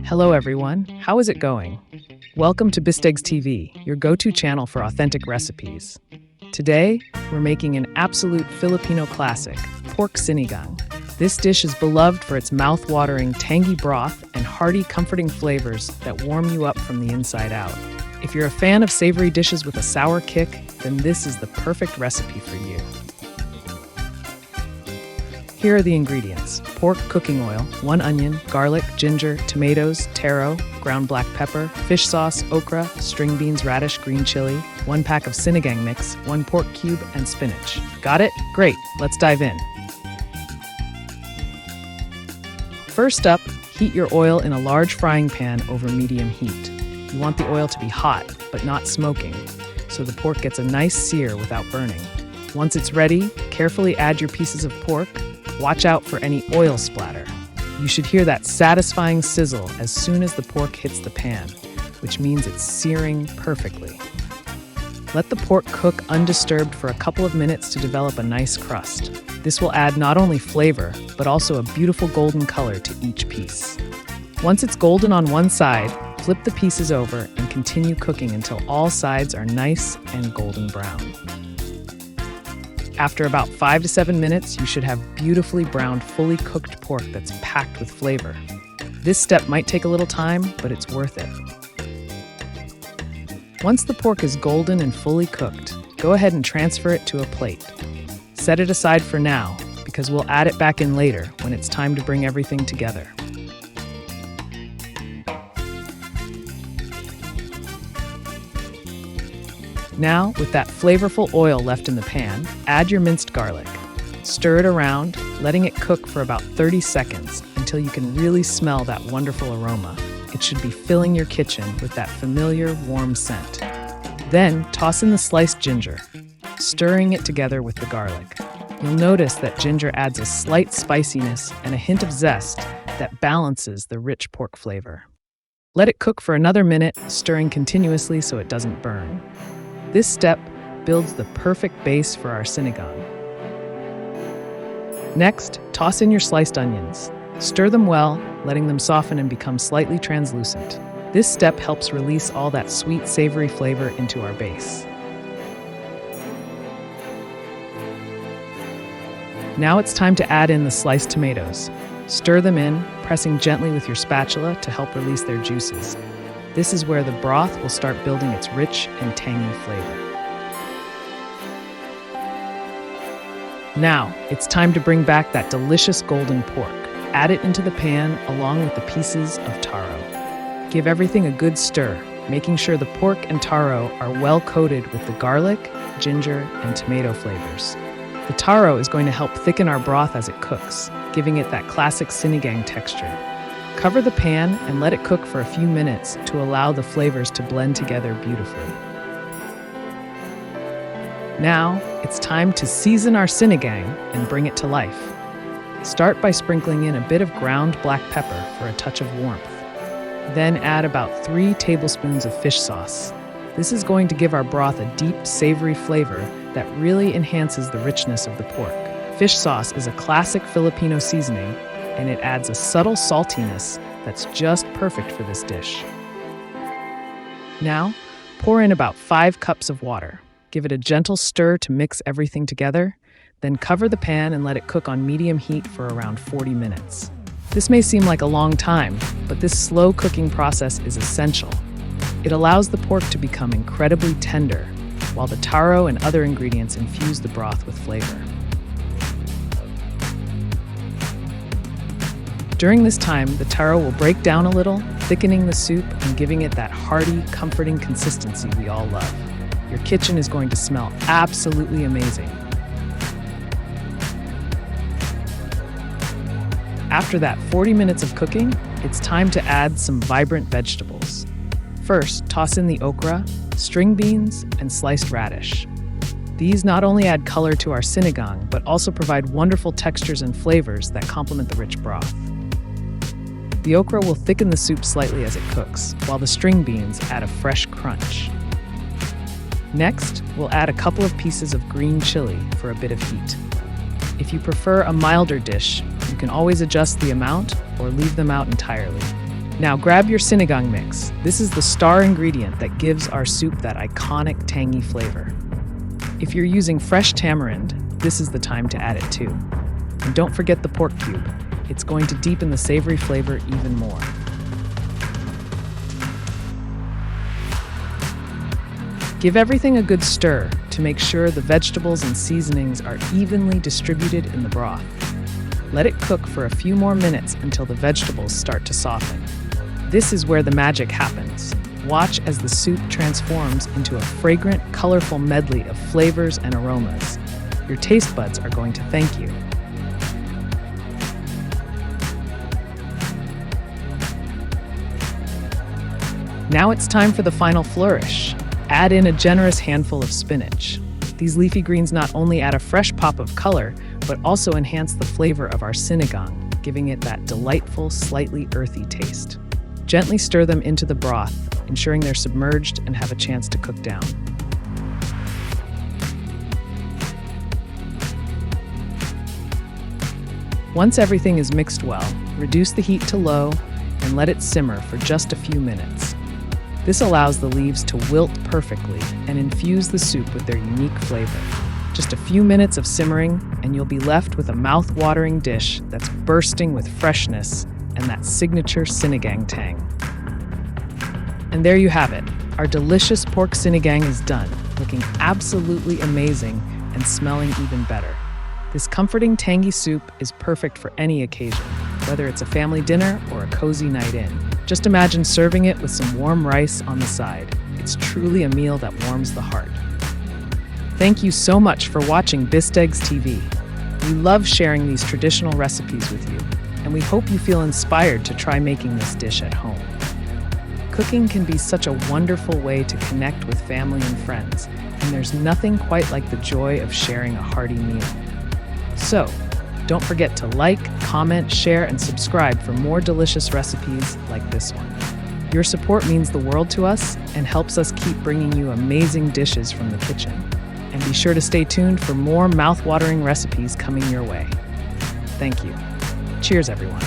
Hello everyone, how is it going? Welcome to Bistégs TV, your go-to channel for authentic recipes. Today, we're making an absolute Filipino classic, pork sinigang. This dish is beloved for its mouth-watering, tangy broth and hearty, comforting flavors that warm you up from the inside out. If you're a fan of savory dishes with a sour kick, then this is the perfect recipe for you. Here are the ingredients: pork cooking oil, 1 onion, garlic, ginger, tomatoes, taro, ground black pepper, fish sauce, okra, string beans, radish, green chili, 1 pack of sinigang mix, 1 pork cube, and spinach. Got it? Great, let's dive in. First up, heat your oil in a large frying pan over medium heat. You want the oil to be hot, but not smoking, so the pork gets a nice sear without burning. Once it's ready, carefully add your pieces of pork. Watch out for any oil splatter. You should hear that satisfying sizzle as soon as the pork hits the pan, which means it's searing perfectly. Let the pork cook undisturbed for a couple of minutes to develop a nice crust. This will add not only flavor, but also a beautiful golden color to each piece. Once it's golden on one side, flip the pieces over and continue cooking until all sides are nice and golden brown. After about 5 to 7 minutes, you should have beautifully browned, fully cooked pork that's packed with flavor. This step might take a little time, but it's worth it. Once the pork is golden and fully cooked, go ahead and transfer it to a plate. Set it aside for now, because we'll add it back in later when it's time to bring everything together. Now, with that flavorful oil left in the pan, add your minced garlic. Stir it around, letting it cook for about 30 seconds until you can really smell that wonderful aroma. It should be filling your kitchen with that familiar, warm scent. Then, toss in the sliced ginger, stirring it together with the garlic. You'll notice that ginger adds a slight spiciness and a hint of zest that balances the rich pork flavor. Let it cook for another minute, stirring continuously so it doesn't burn. This step builds the perfect base for our sinigang. Next, toss in your sliced onions. Stir them well, letting them soften and become slightly translucent. This step helps release all that sweet, savory flavor into our base. Now it's time to add in the sliced tomatoes. Stir them in, pressing gently with your spatula to help release their juices. This is where the broth will start building its rich and tangy flavor. Now, it's time to bring back that delicious golden pork. Add it into the pan along with the pieces of taro. Give everything a good stir, making sure the pork and taro are well coated with the garlic, ginger, and tomato flavors. The taro is going to help thicken our broth as it cooks, giving it that classic sinigang texture. Cover the pan and let it cook for a few minutes to allow the flavors to blend together beautifully. Now, it's time to season our sinigang and bring it to life. Start by sprinkling in a bit of ground black pepper for a touch of warmth. Then add about 3 tablespoons of fish sauce. This is going to give our broth a deep, savory flavor that really enhances the richness of the pork. Fish sauce is a classic Filipino seasoning, and it adds a subtle saltiness that's just perfect for this dish. Now, pour in about 5 cups of water. Give it a gentle stir to mix everything together, then cover the pan and let it cook on medium heat for around 40 minutes. This may seem like a long time, but this slow cooking process is essential. It allows the pork to become incredibly tender, while the taro and other ingredients infuse the broth with flavor. During this time, the taro will break down a little, thickening the soup and giving it that hearty, comforting consistency we all love. Your kitchen is going to smell absolutely amazing. After that 40 minutes of cooking, it's time to add some vibrant vegetables. First, toss in the okra, string beans, and sliced radish. These not only add color to our sinigang, but also provide wonderful textures and flavors that complement the rich broth. The okra will thicken the soup slightly as it cooks, while the string beans add a fresh crunch. Next, we'll add a couple of pieces of green chili for a bit of heat. If you prefer a milder dish, you can always adjust the amount or leave them out entirely. Now grab your sinigang mix. This is the star ingredient that gives our soup that iconic tangy flavor. If you're using fresh tamarind, this is the time to add it too. And don't forget the pork cube. It's going to deepen the savory flavor even more. Give everything a good stir to make sure the vegetables and seasonings are evenly distributed in the broth. Let it cook for a few more minutes until the vegetables start to soften. This is where the magic happens. Watch as the soup transforms into a fragrant, colorful medley of flavors and aromas. Your taste buds are going to thank you. Now it's time for the final flourish. Add in a generous handful of spinach. These leafy greens not only add a fresh pop of color, but also enhance the flavor of our sinigang, giving it that delightful, slightly earthy taste. Gently stir them into the broth, ensuring they're submerged and have a chance to cook down. Once everything is mixed well, reduce the heat to low and let it simmer for just a few minutes. This allows the leaves to wilt perfectly and infuse the soup with their unique flavor. Just a few minutes of simmering, and you'll be left with a mouth-watering dish that's bursting with freshness and that signature sinigang tang. And there you have it. Our delicious pork sinigang is done, looking absolutely amazing and smelling even better. This comforting, tangy soup is perfect for any occasion, whether it's a family dinner or a cozy night in. Just imagine serving it with some warm rice on the side. It's truly a meal that warms the heart. Thank you so much for watching Bistégs TV. We love sharing these traditional recipes with you, and we hope you feel inspired to try making this dish at home. Cooking can be such a wonderful way to connect with family and friends, and there's nothing quite like the joy of sharing a hearty meal. So, don't forget to like, comment, share, and subscribe for more delicious recipes like this one. Your support means the world to us and helps us keep bringing you amazing dishes from the kitchen. And be sure to stay tuned for more mouth-watering recipes coming your way. Thank you. Cheers, everyone.